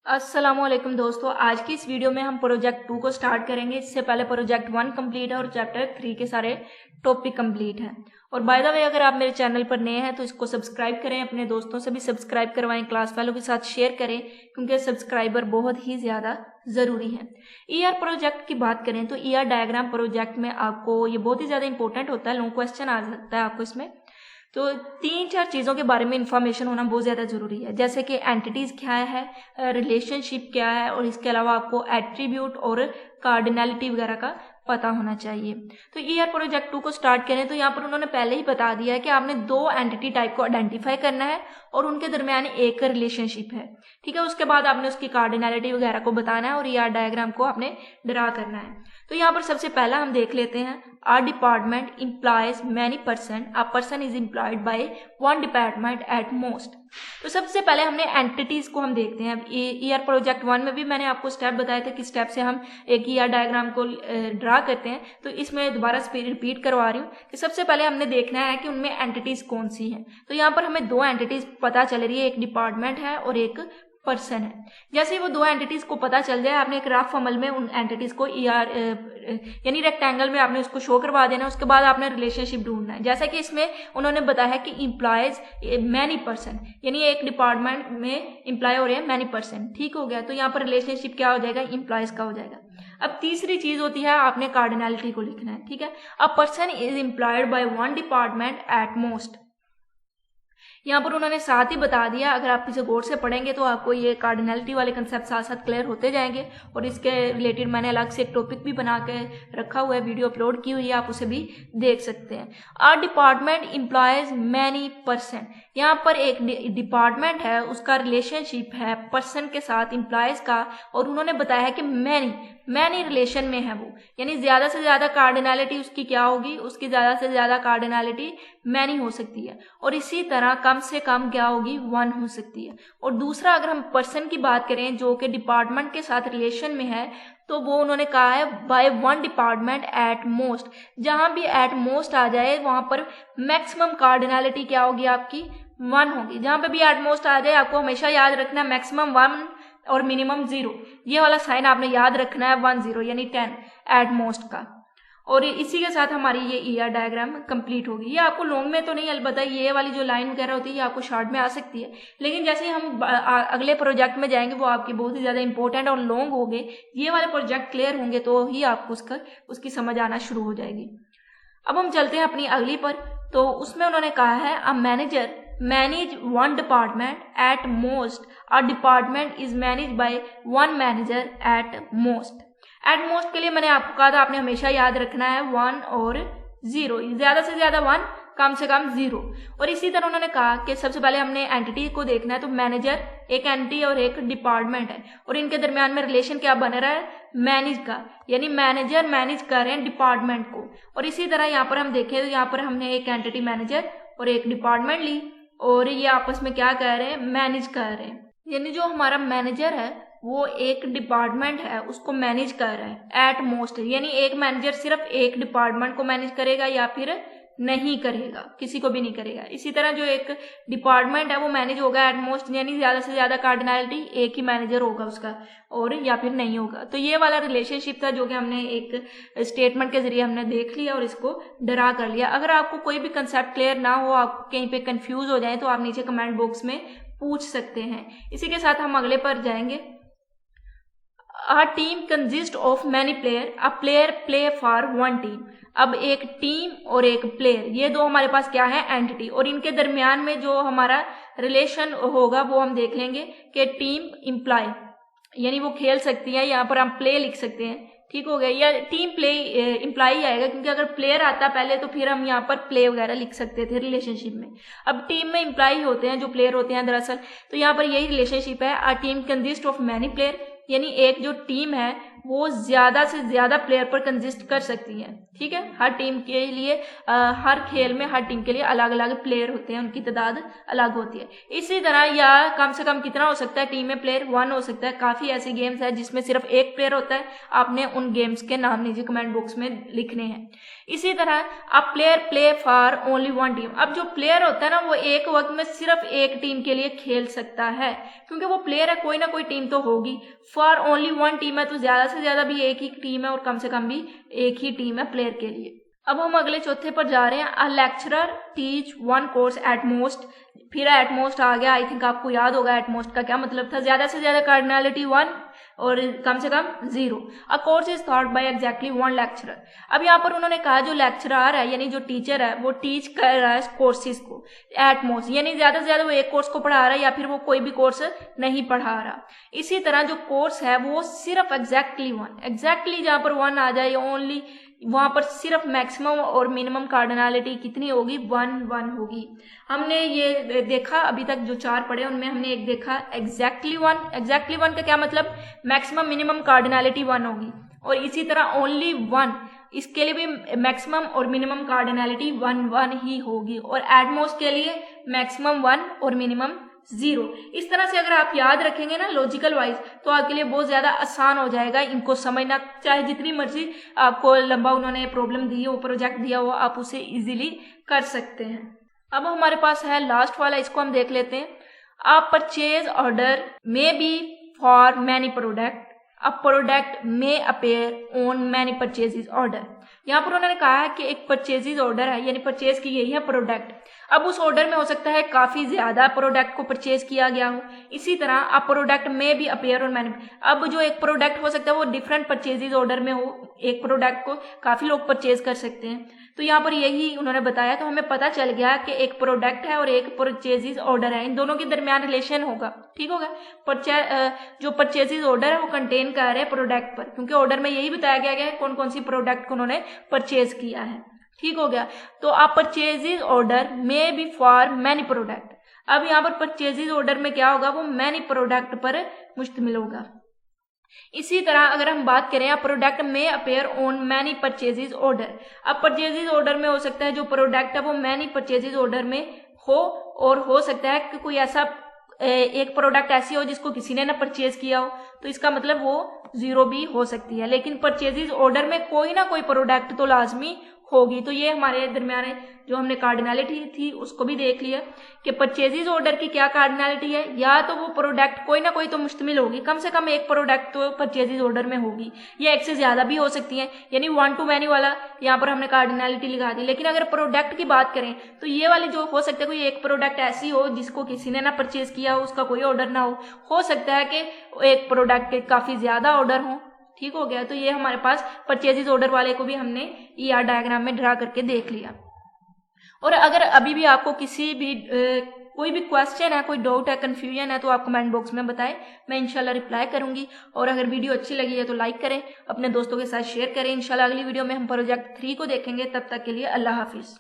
अस्सलामुअलैकुम दोस्तों, आज की इस वीडियो में हम प्रोजेक्ट 2 को स्टार्ट करेंगे। इससे पहले प्रोजेक्ट 1 कंप्लीट है और चैप्टर 3 के सारे टॉपिक कंप्लीट हैं। और बाय द वे, अगर आप मेरे चैनल पर नए हैं तो इसको सब्सक्राइब करें, अपने दोस्तों से भी सब्सक्राइब करवाएं, क्लास वालों के साथ शेयर करें, क्योंकि सब्सक्राइबर बहुत ही ज़्यादा ज़रूरी है। ईआर प्रोजेक्ट की बात करें तो ईआर डायग्राम प्रोजेक्ट में आपको ये बहुत ही ज़्यादा इंपॉर्टेंट होता है, लॉन्ग क्वेश्चन आ सकता है आपको इसमें। तो 3-4 चीज़ों के बारे में इंफॉर्मेशन होना बहुत ज़्यादा ज़रूरी है, जैसे कि एंटिटीज़ क्या है, रिलेशनशिप क्या है, और इसके अलावा आपको एट्रीब्यूट और कार्डिनलिटी वगैरह का पता होना चाहिए। तो ईआर प्रोजेक्ट 2 को स्टार्ट करें तो यहाँ पर उन्होंने पहले ही बता दिया है कि आपने 2 एंटिटी टाइप को आइडेंटिफाई करना है और उनके दरमियान एक रिलेशनशिप है, ठीक है। उसके बाद आपने उसकी कार्डिनलिटी वगैरह को बताना है और ईआर डायग्राम को आपने ड्रा करना है। तो यहाँ पर सबसे पहला हम देख लेते हैं, A department implies many person. A person is employed by one department at most. तो सबसे पहले हमने एंटिटीज को हम देखते हैं। ईआर प्रोजेक्ट 1 में भी मैंने आपको स्टेप बताए थे किस स्टेप से हम एक ईआर डायग्राम को ड्रा करते हैं, तो इसमें दोबारा रिपीट करवा रही हूँ कि सबसे पहले हमने देखना है कि उनमें एंटिटीज कौन सी हैं। तो यहाँ पर हमें 2 एंटिटीज पता चल रही है, एक डिपार्टमेंट है और एक पर्सन है। जैसे ही वो 2 एंटिटीज को पता चल जाए, आपने एक रफ अमल में उन एंटिटीज को ईआर यानी रेक्टेंगल में आपने उसको शो करवा देना। उसके बाद आपने रिलेशनशिप ढूंढना है, जैसा कि इसमें उन्होंने बताया है कि इम्प्लॉयज मैनी पर्सन, यानी एक डिपार्टमेंट में इम्प्लॉय हो रहे हैं मैनी पर्सन, ठीक हो गया। तो यहाँ पर रिलेशनशिप क्या हो जाएगा, इम्प्लॉयज का हो जाएगा। अब तीसरी चीज होती है, आपने कार्डिनलिटी को लिखना है, ठीक है। A person is employed by one department at most. यहाँ पर उन्होंने साथ ही बता दिया, अगर आप इसे गौर से पढ़ेंगे तो आपको ये कार्डिनलिटी वाले कंसेप्ट साथ साथ क्लियर होते जाएंगे। और इसके रिलेटेड मैंने अलग से एक टॉपिक भी बना के रखा हुआ है, वीडियो अपलोड की हुई है, आप उसे भी देख सकते हैं। Our department employs many person, यहाँ पर एक डिपार्टमेंट है, उसका रिलेशनशिप है पर्सन के साथ, इम्प्लॉयज का, और उन्होंने बताया है कि मैनी रिलेशन में है वो, यानी ज्यादा से ज्यादा कार्डिनलिटी उसकी क्या होगी, उसकी ज्यादा से ज्यादा कार्डिनलिटी मैनी हो सकती है, और इसी तरह कम से कम क्या होगी, 1 हो सकती है। और दूसरा, अगर हम पर्सन की बात करें जो कि डिपार्टमेंट के साथ रिलेशन में है, तो वो उन्होंने कहा है by one department at most. जहां भी एट मोस्ट आ जाए वहां पर मैक्सिमम कार्डिनलिटी क्या होगी, आपकी 1 होगी। जहां पे भी एट मोस्ट आ जाए आपको हमेशा याद रखना है मैक्सिमम 1 और मिनिमम 0, ये वाला साइन आपने याद रखना है, 1 0 यानी 10 एट मोस्ट का। और इसी के साथ हमारी ये ईआर डायग्राम कंप्लीट होगी। ये आपको लॉन्ग में तो नहीं, अलबत्ता ये वाली जो लाइन वगैरह होती है ये आपको शॉर्ट में आ सकती है, लेकिन जैसे हम अगले प्रोजेक्ट में जाएंगे वो आपकी बहुत ही ज़्यादा इंपॉर्टेंट और लॉन्ग होंगे। ये वाले प्रोजेक्ट क्लियर होंगे तो ही आपको उसकी समझ आना शुरू हो जाएगी। अब हम चलते हैं अपनी अगली पर। तो उसमें उन्होंने कहा है, a manager manage one department at most, a department is manage by one manager at most. At most के लिए मैंने आपको कहा था आपने हमेशा याद रखना है 1 और 0, ज्यादा से ज्यादा 1, कम से कम 0। और इसी तरह उन्होंने कहा कि सबसे पहले हमने एंटिटी को देखना है, तो मैनेजर एक एंटिटी और एक डिपार्टमेंट है, और इनके दरमियान में रिलेशन क्या बन रहा है, मैनेज का, यानी मैनेजर मैनेज कर रहे हैं डिपार्टमेंट को। और इसी तरह यहाँ पर हम देखें तो यहाँ पर हमने एक एंटिटी मैनेजर और एक डिपार्टमेंट ली, और ये आपस में क्या कर रहे हैं, मैनेज कर रहे हैं। यानी जो हमारा मैनेजर है वो एक डिपार्टमेंट है उसको मैनेज कर रहा है एट मोस्ट, यानी एक मैनेजर सिर्फ एक डिपार्टमेंट को मैनेज करेगा या फिर नहीं करेगा, किसी को भी नहीं करेगा। इसी तरह जो एक डिपार्टमेंट है वो मैनेज होगा एट मोस्ट, यानी ज्यादा से ज्यादा कार्डिनलिटी एक ही मैनेजर होगा उसका, और या फिर नहीं होगा। तो ये वाला रिलेशनशिप था जो कि हमने एक स्टेटमेंट के जरिए हमने देख लिया और इसको ड्रा कर लिया। अगर आपको कोई भी कंसेप्ट क्लियर ना हो, आप कहीं पे कंफ्यूज हो जाए, तो आप नीचे कमेंट बॉक्स में पूछ सकते हैं। इसी के साथ हम अगले पर जाएंगे। A team consists of many player. A player play for one team. अब एक टीम और एक प्लेयर, ये 2 हमारे पास क्या है, एंटिटी, और इनके दरमियान में जो हमारा रिलेशन होगा वो हम देख लेंगे कि टीम इम्प्लॉय, यानी वो खेल सकती है, यहाँ पर हम प्ले लिख सकते हैं, ठीक हो गया, या टीम प्ले इम्प्लॉय आएगा, क्योंकि अगर प्लेयर आता पहले तो फिर हम यहाँ पर प्ले वगैरह लिख सकते थे रिलेशनशिप में। अब टीम में इम्प्लॉय होते हैं जो प्लेयर होते हैं दरअसल, तो यहाँ पर यही रिलेशनशिप है। A team consist of many player, यानी एक जो टीम है वो ज़्यादा से ज़्यादा प्लेयर पर कंसिस्ट कर सकती हैं। ठीक है, हर टीम के लिए हर खेल में हर टीम के लिए अलग अलग प्लेयर होते हैं, उनकी तादाद अलग होती है। इसी तरह या कम से कम कितना हो सकता है टीम में प्लेयर 1 हो सकता है। काफ़ी ऐसे गेम्स है जिसमें सिर्फ एक प्लेयर होता है। आपने उन गेम्स के नाम नीचे कमेंट बॉक्स में लिखने हैं। इसी तरह आप player play for only 1 team. अब जो प्लेयर होता है ना वो एक वक्त में सिर्फ एक टीम के लिए खेल सकता है, क्योंकि वो प्लेयर है, कोई ना कोई टीम तो होगी। फॉर ओनली 1 टीम है तो ज्यादा से ज्यादा भी एक ही टीम है और कम से कम भी एक ही टीम है प्लेयर के लिए। अब हम अगले चौथे पर जा रहे हैं। A lecturer teach 1 course at most. फिर एट मोस्ट आ गया। आई थिंक आपको याद होगा एट मोस्ट का क्या मतलब था। ज्यादा से ज्यादा कार्डिनलिटी 1 और कम से कम 0। A course is thought bye exactly 1 lecturer. अब यहाँ पर उन्होंने कहा जो लेक्चरर है यानी जो टीचर है वो टीच कर रहा है कोर्सेज को एट मोस्ट, यानी ज्यादा से ज्यादा वो एक कोर्स को पढ़ा रहा है या फिर वो कोई भी कोर्स नहीं पढ़ा रहा। इसी तरह जो कोर्स है वो सिर्फ एग्जैक्टली 1, एग्जैक्टली जहाँ पर 1 आ जाए ओनली, वहां पर सिर्फ मैक्सिमम और मिनिमम कार्डिनलिटी कितनी होगी, 1 होगी। हमने ये देखा अभी तक जो 4 पढ़े उनमें हमने एक देखा एग्जैक्टली 1। एग्जैक्टली 1 का क्या मतलब, मैक्सिमम मिनिमम कार्डिनलिटी 1 होगी। और इसी तरह ओनली 1, इसके लिए भी मैक्सिमम और मिनिमम कार्डिनलिटी 1 ही होगी। और एटमोस्ट के लिए मैक्सिमम 1 और मिनिमम 0। इस तरह से अगर आप याद रखेंगे ना लॉजिकल वाइज तो आपके लिए बहुत ज्यादा आसान हो जाएगा इनको समझना। चाहे जितनी मर्जी आपको लंबा उन्होंने प्रॉब्लम दी हो, प्रोजेक्ट दिया हो, आप उसे इजीली कर सकते हैं। अब हमारे पास है लास्ट वाला, इसको हम देख लेते हैं। A purchase order may be for many product. A product may appear on many purchases order. यहाँ पर उन्होंने कहा है कि एक परचेजेज ऑर्डर है, यानी परचेज की गई है प्रोडक्ट। अब उस ऑर्डर में हो सकता है काफी ज्यादा प्रोडक्ट को परचेज किया गया हो। इसी तरह अब प्रोडक्ट में भी अपेयर ऑन मैनी। अब जो एक प्रोडक्ट हो सकता है वो डिफरेंट परचेजेज ऑर्डर में हो, एक प्रोडक्ट को काफी लोग परचेज कर सकते हैं। तो यहाँ पर यही उन्होंने बताया, तो हमें पता चल गया कि एक प्रोडक्ट है और एक परचेजेज ऑर्डर है, इन दोनों के दरमियान रिलेशन होगा। ठीक होगा। जो परचेजेज ऑर्डर है वो कंटेन कर रहे हैं प्रोडक्ट पर, क्योंकि ऑर्डर में यही बताया गया है कौन कौन सी प्रोडक्ट को उन्होंने परचेज किया है। ठीक हो गया। तो आप purchases order may be for many product. अब यहाँ पर परचेजेज ऑर्डर में क्या होगा, वो मैनी प्रोडक्ट पर मुश्तमिल होगा। इसी तरह अगर हम बात करें आप प्रोडक्ट में appear on many purchases order. अब परचेजेज ऑर्डर में हो सकता है जो प्रोडक्ट है वो मैनी परचेजेज ऑर्डर में हो, और हो सकता है कि कोई ऐसा एक प्रोडक्ट ऐसी हो जिसको किसी ने ना परचेज किया हो, तो इसका मतलब वो 0 भी हो सकती है। लेकिन परचेजेज ऑर्डर में कोई ना कोई प्रोडक्ट तो लाजमी होगी। तो ये हमारे दरमियान जो हमने कार्डिनलिटी थी उसको भी देख लिया कि परचेजेज ऑर्डर की क्या कार्डिनलिटी है, या तो वो प्रोडक्ट कोई ना कोई तो मुश्तमिल होगी, कम से कम एक प्रोडक्ट तो परचेजेज ऑर्डर में होगी, या एक से ज्यादा भी हो सकती है, यानी 1 to many वाला यहाँ पर हमने कार्डिनलिटी लिखा दी। लेकिन अगर प्रोडक्ट की बात करें तो ये वाली जो हो सकता है कोई एक प्रोडक्ट ऐसी हो जिसको किसी ने ना परचेज किया हो, उसका कोई ऑर्डर ना हो सकता है कि एक प्रोडक्ट के काफी ज्यादा ऑर्डर हो। ठीक हो गया। तो ये हमारे पास परचेजेज ऑर्डर वाले को भी हमने ER डायग्राम में ड्रा करके देख लिया। और अगर अभी भी आपको किसी भी कोई भी क्वेश्चन है, कोई डाउट है, कंफ्यूजन है, तो आप कमेंट बॉक्स में बताएं, मैं इंशाल्लाह रिप्लाई करूंगी। और अगर वीडियो अच्छी लगी है तो लाइक करें, अपने दोस्तों के साथ शेयर करें। इंशाल्लाह अगली वीडियो में हम प्रोजेक्ट 3 को देखेंगे। तब तक के लिए अल्लाह हाफिज।